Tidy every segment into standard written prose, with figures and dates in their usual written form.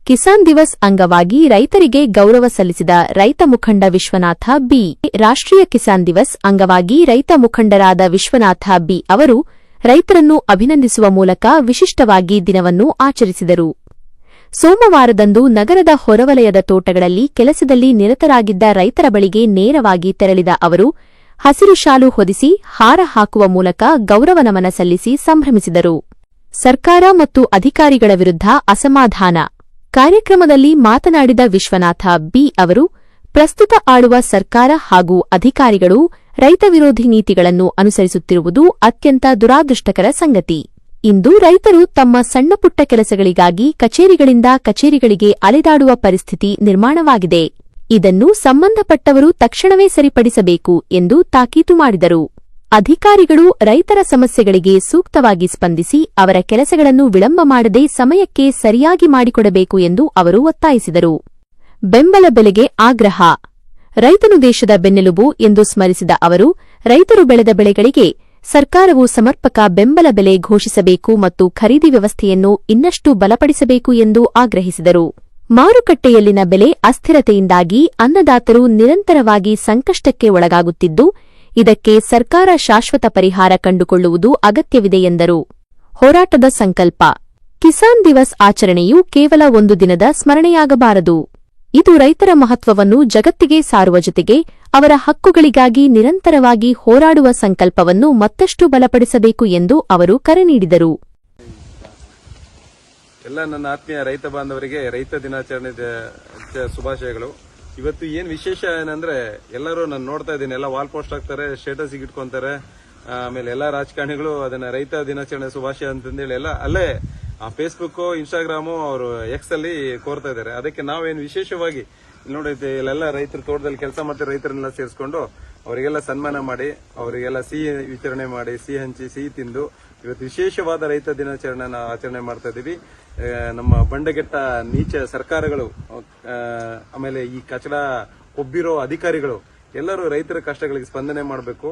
ಕಿಸಾನ್ ದಿವಸ್ ಅಂಗವಾಗಿ ರೈತರಿಗೆ ಗೌರವ ಸಲ್ಲಿಸಿದ ರೈತ ಮುಖಂಡ ವಿಶ್ವನಾಥ ಬಿ. ರಾಷ್ಟ್ರೀಯ ಕಿಸಾನ್ ದಿವಸ್ ಅಂಗವಾಗಿ ರೈತ ಮುಖಂಡರಾದ ವಿಶ್ವನಾಥ ಬಿ. ಅವರು ರೈತರನ್ನು ಅಭಿನಂದಿಸುವ ಮೂಲಕ ವಿಶಿಷ್ಟವಾಗಿ ದಿನವನ್ನು ಆಚರಿಸಿದರು. ಸೋಮವಾರದಂದು ನಗರದ ಹೊರವಲಯದ ತೋಟಗಳಲ್ಲಿ ಕೆಲಸದಲ್ಲಿ ನಿರತರಾಗಿದ್ದ ರೈತರ ಬಳಿಗೆ ನೇರವಾಗಿ ತೆರಳಿದ ಅವರು ಹಸಿರು ಶಾಲು ಹೊದಿಸಿ ಹಾರ ಹಾಕುವ ಮೂಲಕ ಗೌರವ ನಮನ ಸಲ್ಲಿಸಿ ಸಂಭ್ರಮಿಸಿದರು. ಸರ್ಕಾರ ಮತ್ತು ಅಧಿಕಾರಿಗಳ ವಿರುದ್ಧ ಅಸಮಾಧಾನ ಕಾರ್ಯಕ್ರಮದಲ್ಲಿ ಮಾತನಾಡಿದ ವಿಶ್ವನಾಥ ಬಿ. ಅವರು ಪ್ರಸ್ತುತ ಆಳುವ ಸರ್ಕಾರ ಹಾಗೂ ಅಧಿಕಾರಿಗಳು ರೈತ ವಿರೋಧಿ ನೀತಿಗಳನ್ನು ಅನುಸರಿಸುತ್ತಿರುವುದು ಅತ್ಯಂತ ದುರಾದೃಷ್ಟಕರ ಸಂಗತಿ. ಇಂದು ರೈತರು ತಮ್ಮ ಸಣ್ಣಪುಟ್ಟ ಕೆಲಸಗಳಿಗಾಗಿ ಕಚೇರಿಗಳಿಂದ ಕಚೇರಿಗಳಿಗೆ ಅಲೆದಾಡುವ ಪರಿಸ್ಥಿತಿ ನಿರ್ಮಾಣವಾಗಿದೆ. ಇದನ್ನು ಸಂಬಂಧಪಟ್ಟವರು ತಕ್ಷಣವೇ ಸರಿಪಡಿಸಬೇಕು ಎಂದು ತಾಕೀತು ಮಾಡಿದರು. ಅಧಿಕಾರಿಗಳು ರೈತರ ಸಮಸ್ಯೆಗಳಿಗೆ ಸೂಕ್ತವಾಗಿ ಸ್ಪಂದಿಸಿ ಅವರ ಕೆಲಸಗಳನ್ನು ವಿಳಂಬ ಮಾಡದೆ ಸಮಯಕ್ಕೆ ಸರಿಯಾಗಿ ಮಾಡಿಕೊಡಬೇಕು ಎಂದು ಅವರು ಒತ್ತಾಯಿಸಿದರು. ಬೆಂಬಲ ಬೆಲೆಗೆ ಆಗ್ರಹ ರೈತನು ದೇಶದ ಬೆನ್ನೆಲುಬು ಎಂದು ಸ್ಮರಿಸಿದ ಅವರು ರೈತರು ಬೆಳೆದ ಬೆಳೆಗಳಿಗೆ ಸರ್ಕಾರವು ಸಮರ್ಪಕ ಬೆಂಬಲ ಬೆಲೆ ಘೋಷಿಸಬೇಕು ಮತ್ತು ಖರೀದಿ ವ್ಯವಸ್ಥೆಯನ್ನು ಇನ್ನಷ್ಟು ಬಲಪಡಿಸಬೇಕು ಎಂದು ಆಗ್ರಹಿಸಿದರು. ಮಾರುಕಟ್ಟೆಯಲ್ಲಿನ ಬೆಲೆ ಅಸ್ಥಿರತೆಯಿಂದಾಗಿ ಅನ್ನದಾತರು ನಿರಂತರವಾಗಿ ಸಂಕಷ್ಟಕ್ಕೆ ಒಳಗಾಗುತ್ತಿದ್ದು, ಇದಕ್ಕೆ ಸರ್ಕಾರ ಶಾಶ್ವತ ಪರಿಹಾರ ಕಂಡುಕೊಳ್ಳುವುದು ಅಗತ್ಯವಿದೆ ಎಂದರು. ಹೋರಾಟದ ಸಂಕಲ್ಪ ಕಿಸಾನ್ ದಿವಸ್ ಆಚರಣೆಯು ಕೇವಲ ಒಂದು ದಿನದ ಸ್ಮರಣೆಯಾಗಬಾರದು. ಇದು ರೈತರ ಮಹತ್ವವನ್ನು ಜಗತ್ತಿಗೆ ಸಾರುವ ಜೊತೆಗೆ ಅವರ ಹಕ್ಕುಗಳಿಗಾಗಿ ನಿರಂತರವಾಗಿ ಹೋರಾಡುವ ಸಂಕಲ್ಪವನ್ನು ಮತ್ತಷ್ಟು ಬಲಪಡಿಸಬೇಕು ಎಂದು ಅವರು ಕರೆ ನೀಡಿದರು. ಎಲ್ಲ ನನ್ನ ಆತ್ಮೀಯ ರೈತ ಬಾಂಧವರಿಗೆ ರೈತ ದಿನಾಚರಣೆ ಶುಭಾಶಯಗಳು. ಇವತ್ತು ಏನ್ ವಿಶೇಷ ಏನಂದ್ರೆ ಎಲ್ಲರೂ ನಾನು ನೋಡ್ತಾ ಇದ್ದೀನಿ, ಎಲ್ಲ ವಾಲ್ ಪೋಸ್ಟ್ ಹಾಕ್ತಾರೆ, ಸ್ಟೇಟಸ್ ಇಟ್ಕೊಂತಾರೆ. ಆಮೇಲೆ ಎಲ್ಲಾ ರಾಜಕಾರಣಿಗಳು ಅದನ್ನ ರೈತ ದಿನಾಚರಣೆ ಶುಭಾಶಯ ಅಂತಂದೇಳಿ ಎಲ್ಲ ಅಲ್ಲೇ ಫೇಸ್ಬುಕ್, ಇನ್ಸ್ಟಾಗ್ರಾಮು, ಅವರು ಎಕ್ಸ್ ಅಲ್ಲಿ ಕೋರ್ತಾ ಇದ್ದಾರೆ. ಅದಕ್ಕೆ ನಾವೇನು ವಿಶೇಷವಾಗಿ ನೋಡಿದ್ದೆ, ಇಲ್ಲೆಲ್ಲ ರೈತರ ತೋಟದಲ್ಲಿ ಕೆಲಸ ಮಾಡ್ತಾರೆ, ರೈತರನ್ನೆಲ್ಲ ಸೇರಿಸ್ಕೊಂಡು ಅವರಿಗೆಲ್ಲ ಸನ್ಮಾನ ಮಾಡಿ, ಅವರಿಗೆಲ್ಲ ಸಿಹಿ ವಿತರಣೆ ಮಾಡಿ, ಸಿಹಿ ಹಂಚಿ, ಸಿಹಿ ತಿಂದು ಇವತ್ತು ವಿಶೇಷವಾದ ರೈತ ದಿನಾಚರಣೆ ಆಚರಣೆ ಮಾಡ್ತಾ ಇದೀವಿ. ನಮ್ಮ ಬಂಡೆಗೆಟ್ಟ ನೀಚ ಸರ್ಕಾರಗಳು, ಆಮೇಲೆ ಈ ಕಚಡ ಕೊಬ್ಬಿರೋ ಅಧಿಕಾರಿಗಳು ಎಲ್ಲರೂ ರೈತರ ಕಷ್ಟಗಳಿಗೆ ಸ್ಪಂದನೆ ಮಾಡಬೇಕು,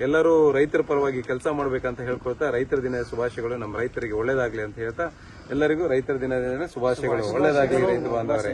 ಎಲ್ಲರೂ ರೈತರ ಪರವಾಗಿ ಕೆಲಸ ಮಾಡಬೇಕಂತ ಹೇಳ್ಕೊಳ್ತಾ ರೈತರ ದಿನ ಶುಭಾಶಯಗಳು. ನಮ್ಮ ರೈತರಿಗೆ ಒಳ್ಳೇದಾಗ್ಲಿ ಅಂತ ಹೇಳ್ತಾ ಎಲ್ಲರಿಗೂ ರೈತರ ದಿನ ಶುಭಾಶಯಗಳು. ಒಳ್ಳೇದಾಗ್ಲಿ ರೈತ ಬಾಂಧವರೇ.